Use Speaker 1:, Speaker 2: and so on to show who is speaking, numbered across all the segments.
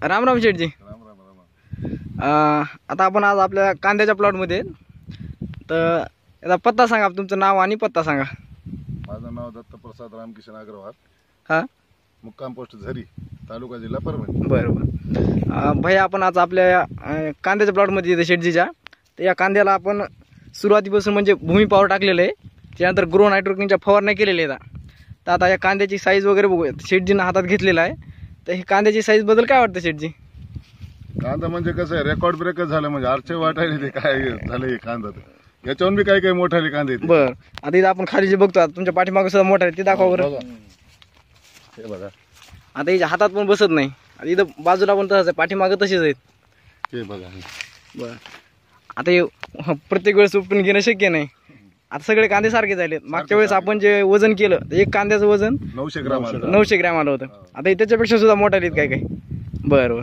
Speaker 1: राम राम शेठजी.
Speaker 2: राम राम राम.
Speaker 1: आता आपण आज आपल्या कांद्याच्या प्लॉटमध्ये, तर याचा पत्ता सांगा, तुमचं नाव आणि पत्ता सांगा.
Speaker 2: माझं नाव दत्तप्रसाद रामकिशन अग्रवाल,
Speaker 1: हां,
Speaker 2: मुक्काम पोस्ट झरी, तालुका जिल्हा परभणी.
Speaker 1: बरं भैया, आपण आज आपल्या कांद्याच्या प्लॉटमध्ये येते शेठजीच्या. तर या कांद्याला आपण सुरुवातीपासून म्हणजे भूमी पॉवर टाकलेलं आहे, त्यानंतर ग्रो नायट्रोजनच्या फवारण्या केलेल्या आहेत. तर आता या कांद्याची साईज वगैरे बघूया, शेठजीनं हातात घेतलेला आहे. तर ही कांद्याची साईज बद्दल काय वाटतं शेठजी?
Speaker 2: कांदा म्हणजे कसं आहे, रेकॉर्ड ब्रेकच झालं, म्हणजे आरचे वाटायला ते काय झालं हे कांदा. याच्यावरून बी काही काही मोठाले कांदे आहेत.
Speaker 1: बरं, आता इथं आपण खाली जे बघतो, आता तुमच्या पाठीमागे सुद्धा मोठा आहे, ते दाखवा बरं.
Speaker 2: हे बघा,
Speaker 1: आता याच्या हातात पण बसत नाही. आता इथं बाजूला पण तसंच आहे, पाठीमागं तसेच आहेत.
Speaker 2: हे बघा.
Speaker 1: बरं, आता हे प्रत्येक वेळेस उपटून घेणं शक्य नाही. आता सगळे कांदे सारखे झाले. मागच्या वेळेस आपण जे वजन केलं, तर एक कांद्याचं वजन
Speaker 2: 900 ग्राम आलं.
Speaker 1: 900 ग्रॅम आलं होतं. आता हे त्याच्यापेक्षा सुद्धा मोठा आहेत काय काय. बरं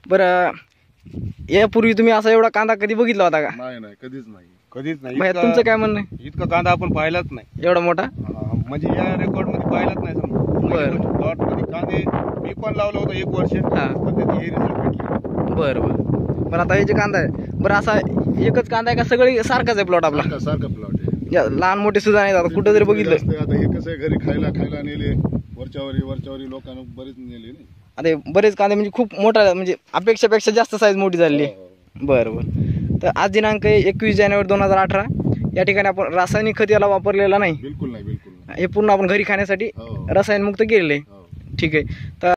Speaker 1: बरं, यापूर्वी तुम्ही असा एवढा कांदा कधी बघितला होता का?
Speaker 2: नाही नाही, कधीच नाही.
Speaker 3: कधीच नाही.
Speaker 1: भैया, तुमचं काय म्हणणं आहे?
Speaker 3: इतका कांदा आपण पाहिलाच नाही
Speaker 1: एवढा मोठा?
Speaker 3: म्हणजे या रेकॉर्ड मध्ये पाहिलाच नाही.
Speaker 1: बरं.
Speaker 3: प्लॉट मध्ये कांदे मी पण लावलं होतं 1 वर्ष,
Speaker 1: हां.
Speaker 3: पण त्याचे हे रिझल्ट भेटले.
Speaker 1: बरं बरं, आता हे जे कांदा आहे, बरं असा एकच कांदा आहे का सगळी सारखाच आहे प्लॉट आपला?
Speaker 2: सारखं प्लॉट आहे.
Speaker 1: लहान मोठे सुद्धा नाही. आता कुठं जरी बघितलं,
Speaker 2: आता हे कसं आहे, घरी खायला नेले, वरच्यावरी लोकांना बरेच नेले नाही.
Speaker 1: आता हे बरेच कांदे म्हणजे खूप मोठा, म्हणजे अपेक्षापेक्षा जास्त साईज मोठी झालेली आहे. बरं बरं, तर आज दिनांक 21 जानेवारी 2018. या ठिकाणी आपण रासायनिक खत याला वापरलेला नाही.
Speaker 2: बिलकुल नाही, बिलकुल नाही.
Speaker 1: हे पूर्ण आपण घरी खाण्यासाठी
Speaker 2: हो.
Speaker 1: रसायनमुक्त केलेलं आहे.
Speaker 2: हो.
Speaker 1: ठीक आहे. तर